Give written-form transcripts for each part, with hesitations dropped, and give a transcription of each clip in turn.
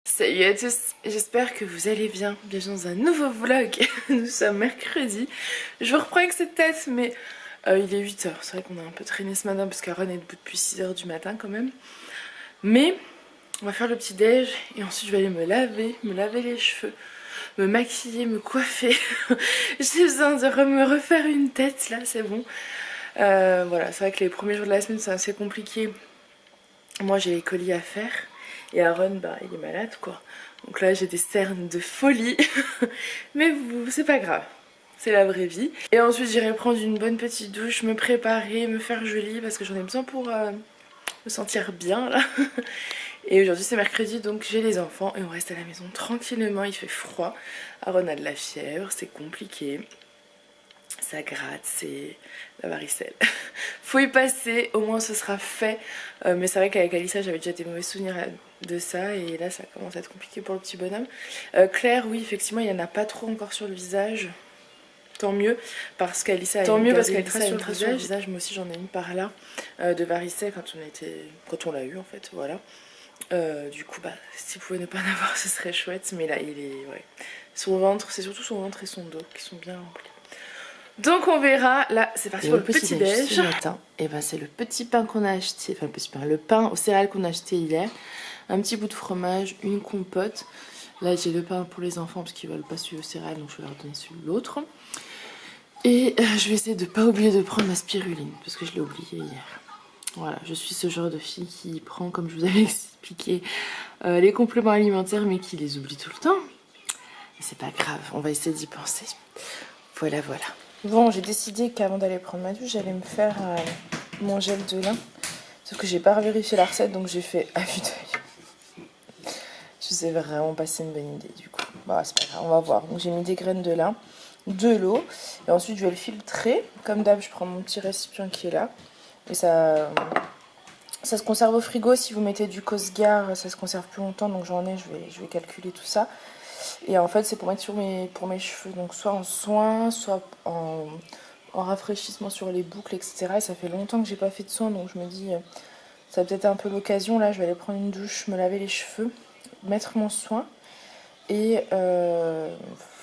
Salut à tous, j'espère que vous allez bien. Bienvenue dans un nouveau vlog. Nous sommes mercredi. Je vous reprends avec cette tête, mais il est 8h. C'est vrai qu'on a un peu traîné ce matin parce qu'Aaron est debout depuis 6h du matin quand même. Mais on va faire le petit déj et ensuite je vais aller me laver les cheveux, me maquiller, me coiffer. J'ai besoin de me refaire une tête là, c'est bon. Voilà, c'est vrai que les premiers jours de la semaine c'est assez compliqué. Moi j'ai les colis à faire. Et Aaron, bah, il est malade quoi. Donc là, j'ai des cernes de folie. Mais c'est pas grave. C'est la vraie vie. Et ensuite, j'irai prendre une bonne petite douche, me préparer, me faire jolie parce que j'en ai besoin pour me sentir bien là. Et aujourd'hui, c'est mercredi, donc j'ai les enfants et on reste à la maison tranquillement. Il fait froid. Aaron a de la fièvre, c'est compliqué. Ça gratte, c'est la varicelle. Faut y passer, au moins ce sera fait. Mais c'est vrai qu'avec Alissa, j'avais déjà des mauvais souvenirs de ça. Et là, ça commence à être compliqué pour le petit bonhomme. Claire, oui, effectivement, il n'y en a pas trop encore sur le visage. Tant mieux, parce qu'Alissa a une trace sur le visage. Moi aussi, j'en ai une par là, de varicelle quand on l'a eu, en fait, voilà. Du coup, bah, s'il pouvait ne pas en avoir, ce serait chouette. Mais là, il est... Ouais. Son ventre, c'est surtout son ventre et son dos qui sont bien remplis. Donc on verra, là c'est parti pour le petit déj. Ce matin, et ben c'est le petit pain qu'on a acheté, enfin le petit pain, le pain aux céréales qu'on a acheté hier. Un petit bout de fromage, une compote. Là j'ai le pain pour les enfants parce qu'ils veulent pas celui aux céréales, donc je vais leur donner celui de l'autre. Et je vais essayer de pas oublier de prendre ma spiruline parce que je l'ai oublié hier. Voilà, je suis ce genre de fille qui prend, comme je vous avais expliqué, les compléments alimentaires mais qui les oublie tout le temps. Mais c'est pas grave, on va essayer d'y penser. Voilà, voilà. Bon, j'ai décidé qu'avant d'aller prendre ma douche, j'allais me faire mon gel de lin. Sauf que j'ai pas vérifié la recette, donc j'ai fait à vue d'œil. Je sais vraiment pas si c'est une bonne idée du coup. Bon, c'est pas grave, on va voir. Donc j'ai mis des graines de lin, de l'eau, et ensuite je vais le filtrer. Comme d'hab, je prends mon petit récipient qui est là. Et ça se conserve au frigo. Si vous mettez du Cosgar, ça se conserve plus longtemps, donc j'en ai, je vais calculer tout ça. Et en fait, c'est pour mettre pour mes cheveux, donc soit en soin, soit en rafraîchissement sur les boucles, etc. Et ça fait longtemps que j'ai pas fait de soin, donc je me dis, ça peut être un peu l'occasion. Là, je vais aller prendre une douche, me laver les cheveux, mettre mon soin et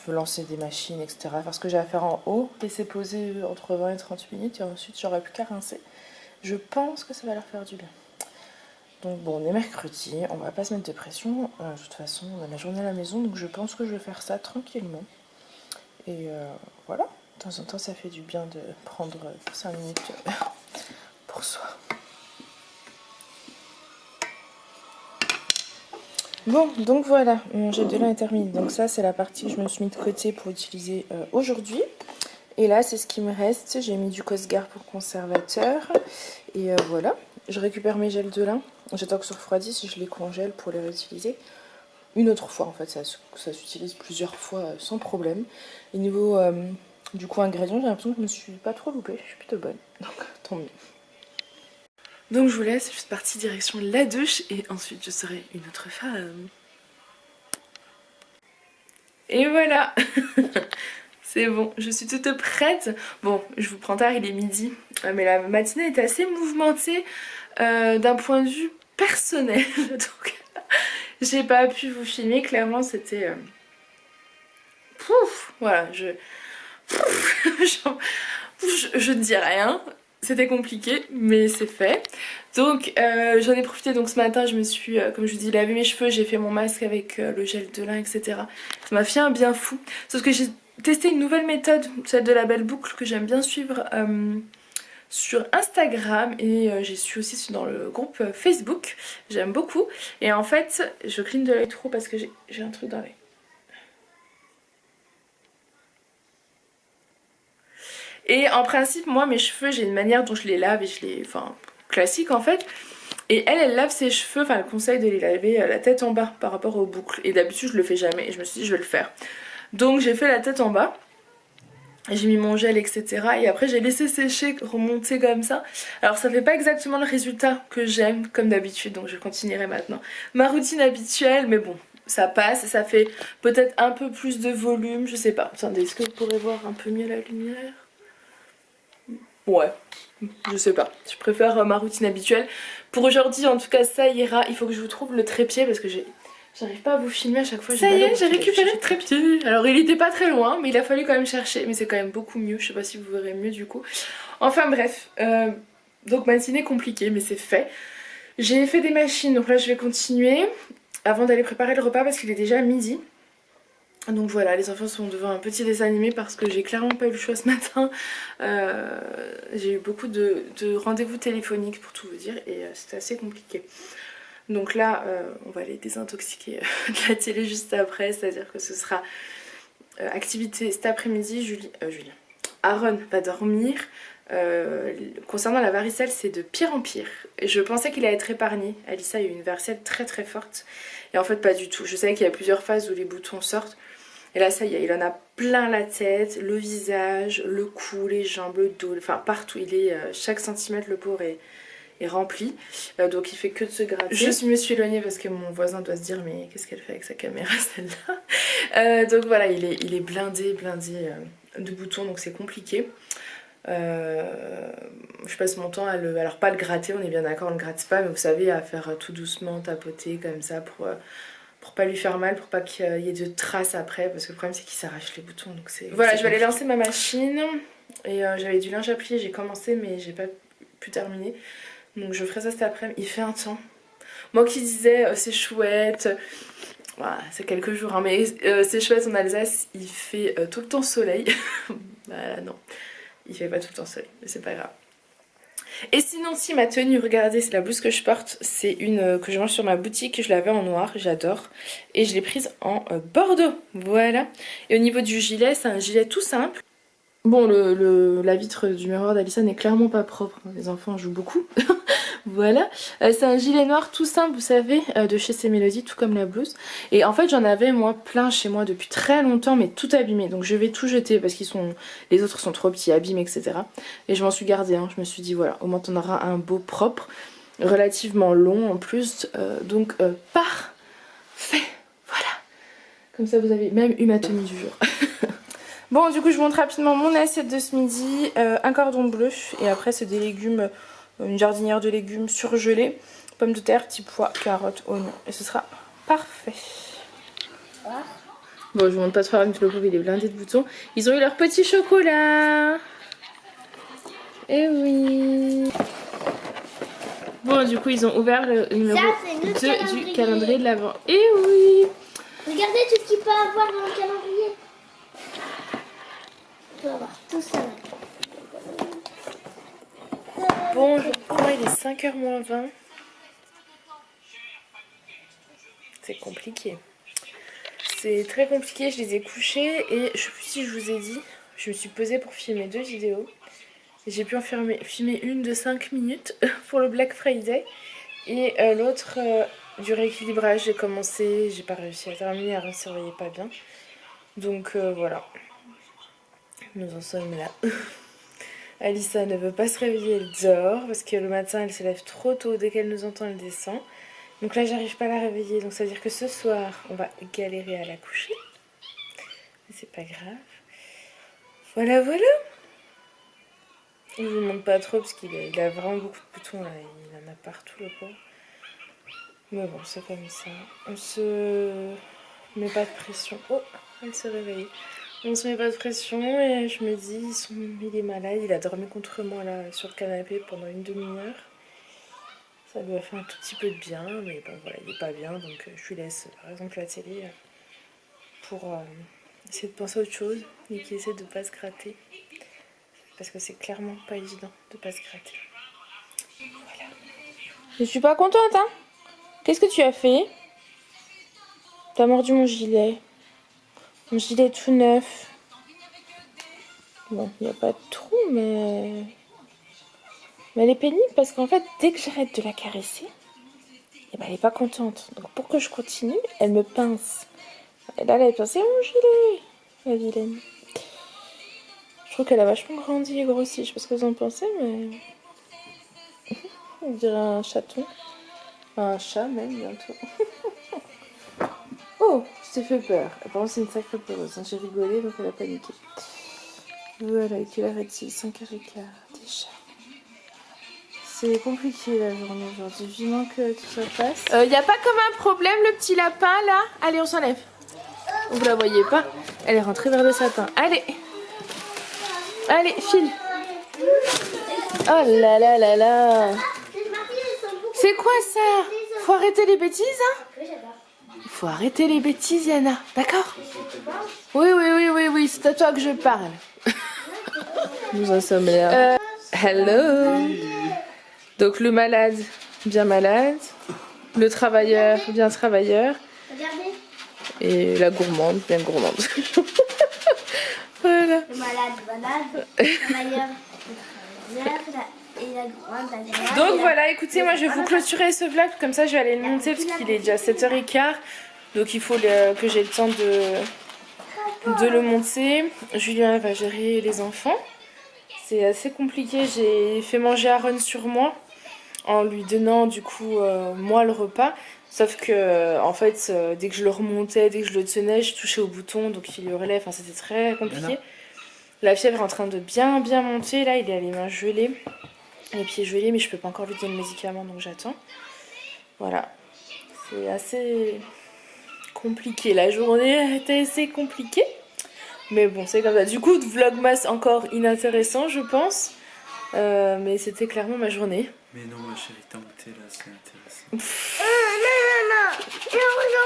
lancer des machines, etc. Faire ce que j'ai à faire en haut, laisser poser entre 20 et 30 minutes, et ensuite j'aurai plus qu'à rincer. Je pense que ça va leur faire du bien. Donc bon, on est mercredi, on va pas se mettre de pression. De toute façon, on a la journée à la maison, donc je pense que je vais faire ça tranquillement. Et voilà, de temps en temps, ça fait du bien de prendre 5 minutes pour soi. Bon, donc voilà, mon gel de lin est terminé. Donc ça, c'est la partie que je me suis mis de côté pour utiliser aujourd'hui. Et là, c'est ce qui me reste. J'ai mis du Cosgar pour conservateur. Et voilà, je récupère mes gels de lin. J'attends que ça refroidisse et je les congèle pour les réutiliser une autre fois. En fait, ça s'utilise plusieurs fois sans problème. Et niveau du coup ingrédients, j'ai l'impression que je me suis pas trop loupée. Je suis plutôt bonne, donc tant mieux. Donc je vous laisse, je suis partie direction la douche et ensuite je serai une autre femme. Et voilà. C'est bon, je suis toute prête. Bon, je vous prends tard, il est midi. Mais la matinée est assez mouvementée d'un point de vue personnel. Donc, j'ai pas pu vous filmer. Clairement, c'était... Pouf, voilà, je ne dis rien. C'était compliqué, mais c'est fait. Donc, j'en ai profité. Donc, ce matin, je me suis, comme je vous dis, lavé mes cheveux. J'ai fait mon masque avec le gel de lin, etc. Ça m'a fait un bien fou. Sauf que j'ai testé une nouvelle méthode, celle de la belle boucle, que j'aime bien suivre sur Instagram. Et j'ai su aussi dans le groupe Facebook. J'aime beaucoup. Et en fait, je cligne de l'œil trop parce que j'ai un truc dans l'œil. Et en principe, moi, mes cheveux, j'ai une manière dont je les lave et je les... Enfin, classique en fait. Et elle lave ses cheveux, enfin, elle conseille de les laver la tête en bas par rapport aux boucles. Et d'habitude, je le fais jamais. Et je me suis dit, je vais le faire. Donc, j'ai fait la tête en bas. J'ai mis mon gel, etc. Et après, j'ai laissé sécher, remonter comme ça. Alors, ça fait pas exactement le résultat que j'aime, comme d'habitude. Donc, je continuerai maintenant ma routine habituelle. Mais bon, ça passe. Ça fait peut-être un peu plus de volume. Je sais pas. Attendez, est-ce que vous pourrez voir un peu mieux la lumière ? Ouais, je sais pas. Je préfère ma routine habituelle. Pour aujourd'hui, en tout cas, ça ira. Il faut que je vous trouve le trépied parce que j'ai J'arrive pas à vous filmer à chaque fois. Ça y est, j'ai récupéré le trépied. Alors il était pas très loin, mais il a fallu quand même chercher. Mais c'est quand même beaucoup mieux. Je sais pas si vous verrez mieux du coup. Enfin bref, donc matinée compliquée, mais c'est fait. J'ai fait des machines, donc là je vais continuer avant d'aller préparer le repas parce qu'il est déjà midi. Donc voilà, les enfants sont devant un petit dessin animé parce que j'ai clairement pas eu le choix ce matin. J'ai eu beaucoup de rendez-vous téléphoniques pour tout vous dire et c'était assez compliqué. Donc là, on va les désintoxiquer de la télé juste après, c'est-à-dire que ce sera activité cet après-midi. Julien, Aaron va dormir. Concernant la varicelle, c'est de pire en pire. Et je pensais qu'il allait être épargné. Alissa a eu une varicelle très très forte. Et en fait, pas du tout. Je savais qu'il y a plusieurs phases où les boutons sortent. Et là, ça y est, il en a plein la tête, le visage, le cou, les jambes, le dos, enfin partout. Il est, chaque centimètre, le pauvre est rempli. Donc il fait que de se gratter. Je me suis éloignée parce que mon voisin doit se dire mais qu'est-ce qu'elle fait avec sa caméra celle-là. Donc voilà, il est blindé de boutons, donc c'est compliqué. Je passe mon temps à le... Alors pas le gratter, on est bien d'accord, on le gratte pas, mais vous savez, à faire tout doucement, tapoter comme ça pour pas lui faire mal, pour pas qu'il y ait de traces après, parce que le problème c'est qu'il s'arrache les boutons, donc c'est... Voilà, je vais aller lancer ma machine, et j'avais du linge à plier, j'ai commencé mais j'ai pas pu terminer, donc je ferai ça cet après-midi. Il fait un temps, moi qui disais c'est chouette, voilà, c'est quelques jours, hein, mais c'est chouette en Alsace, il fait tout le temps soleil. Voilà, non, il fait pas tout le temps soleil, mais c'est pas grave. Et sinon, si ma tenue, regardez, c'est la blouse que je porte, c'est une que je mange sur ma boutique, je l'avais en noir, j'adore, et je l'ai prise en bordeaux, voilà. Et au niveau du gilet, c'est un gilet tout simple. Bon, la vitre du miroir d'Alissa n'est clairement pas propre, les enfants jouent beaucoup. Voilà, c'est un gilet noir tout simple, vous savez, de chez C Mélodie, tout comme la blouse. Et en fait, j'en avais moi plein chez moi depuis très longtemps, mais tout abîmé. Donc je vais tout jeter parce les autres sont trop petits, abîmés, etc. Et je m'en suis gardée, hein. Je me suis dit voilà, au moins t'en auras un beau propre, relativement long en plus. Donc parfait, voilà. Comme ça vous avez même eu ma tenue du jour. Bon, du coup, je vous montre rapidement mon assiette de ce midi, un cordon bleu, et après c'est des légumes, une jardinière de légumes surgelés, pommes de terre, petits pois, carottes, oignons, et ce sera parfait. Bon, je vous montre pas trop, le pauvre il est blindé de boutons. Ils ont eu leur petit chocolat. Eh oui. Bon, du coup, ils ont ouvert le numéro 2 du calendrier de l'Avent. Eh oui. Regardez tout ce qu'il peut avoir dans le calendrier. On peut avoir tout ça. Bon, je reprends, il est 5h moins 20. C'est compliqué. C'est très compliqué, je les ai couchés et je sais plus si je vous ai dit, je me suis posée pour filmer 2 vidéos. J'ai pu en filmer une de 5 minutes pour le Black Friday et l'autre du rééquilibrage. J'ai commencé, j'ai pas réussi à terminer, elle ne se réveillait pas bien. Donc voilà, nous en sommes là. Alissa ne veut pas se réveiller, elle dort parce que le matin elle se lève trop tôt, dès qu'elle nous entend elle descend. Donc là j'arrive pas à la réveiller, donc ça veut dire que ce soir on va galérer à la coucher. Mais c'est pas grave. Voilà voilà. Je vous montre pas trop parce qu'il a vraiment beaucoup de boutons là, il en a partout le pauvre. Mais bon c'est comme ça. On se met pas de pression. Oh, elle se réveille. On se met pas de pression et je me dis, il est malade, il a dormi contre moi là sur le canapé pendant une demi-heure. Ça lui a fait un tout petit peu de bien, mais bon voilà, il est pas bien, donc je lui laisse par exemple la télé pour essayer de penser à autre chose et qu'il essaie de pas se gratter. Parce que c'est clairement pas évident de pas se gratter. Voilà. Je suis pas contente, hein. Qu'est-ce que tu as fait? T'as mordu mon gilet. Mon gilet tout neuf. Bon, il n'y a pas de trou, mais elle est pénible parce qu'en fait, dès que j'arrête de la caresser, eh ben, elle n'est pas contente. Donc pour que je continue, elle me pince. Et là, elle a pincé mon gilet, la vilaine. Je trouve qu'elle a vachement grandi et grossi. Je sais pas ce que vous en pensez, mais... On dirait un chaton. Un chat même, bientôt. Oh, je t'ai fait peur. Apparemment, c'est une sacrée peureuse. J'ai rigolé, donc elle a paniqué. Voilà, quelle heure est-il? 5h15 déjà. C'est compliqué la journée aujourd'hui, vivement que tout ça passe. Y a pas comme un problème le petit lapin là? Allez, on s'enlève. Vous la voyez pas? Elle est rentrée vers le sapin. Allez! Allez, file! Oh là là là là! C'est quoi ça? Faut arrêter les bêtises, hein? Faut arrêter les bêtises, Yana. D'accord? Oui, oui, oui, oui, oui, c'est à toi que je parle. Nous en sommes là. Hello! Donc le malade, bien malade. Le travailleur, bien travailleur. Regardez. Et la gourmande, bien gourmande. Voilà. Le malade, le travailleur, et la grande, la grande. Donc voilà, écoutez, moi je vais vous clôturer ce vlog, comme ça je vais aller le monter parce qu'il est déjà 7h15. Donc il faut que j'ai le temps de le monter. Julien va gérer les enfants. C'est assez compliqué, j'ai fait manger Aaron sur moi en lui donnant du coup moi le repas. Sauf que en fait dès que je le remontais, dès que je le tenais, je touchais au bouton donc il hurlait, enfin c'était très compliqué. La fièvre est en train de bien monter, là il a les mains gelées, les pieds gelés, mais je peux pas encore lui donner le médicament donc j'attends. Voilà, c'est assez compliqué, la journée était assez compliquée. Mais bon c'est comme ça, du coup vlogmas encore inintéressant je pense. Mais c'était clairement ma journée. Mais non ma chérie, tant que t'es là c'est intéressant. Non. Je voulais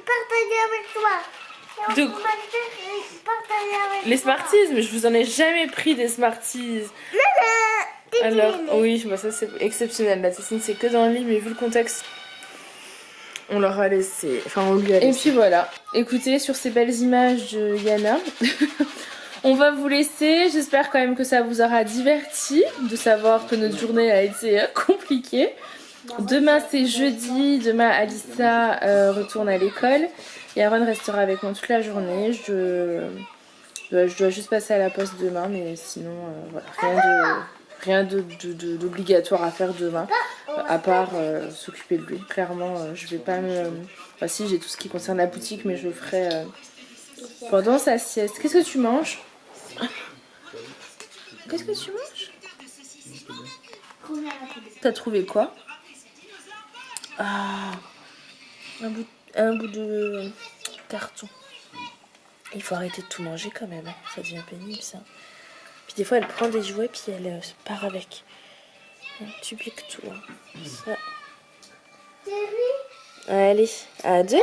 partager avec toi. Donc, les Smarties, mais je vous en ai jamais pris des Smarties. Alors, oui, bah ça c'est exceptionnel. La Tessine c'est que dans le lit, mais vu le contexte, on leur a laissé. Enfin, on lui a laissé. Et puis voilà. Écoutez, sur ces belles images de Yana, on va vous laisser. J'espère quand même que ça vous aura diverti de savoir que notre journée a été compliquée. Demain c'est jeudi, demain Alissa retourne à l'école et Aaron restera avec moi toute la journée. Je dois juste passer à la poste demain, mais sinon voilà, rien d'obligatoire à faire demain, à part s'occuper de lui. Clairement je vais pas me... Enfin si, j'ai tout ce qui concerne la boutique, mais je le ferai pendant sa sieste. Qu'est-ce que tu manges? Qu'est-ce que tu manges? T'as trouvé quoi? Ah, un bout de carton. Il faut arrêter de tout manger quand même, hein. Ça devient pénible ça. Puis des fois elle prend des jouets puis elle part avec. Tu piques tout. Hein. Ça. Allez, à demain.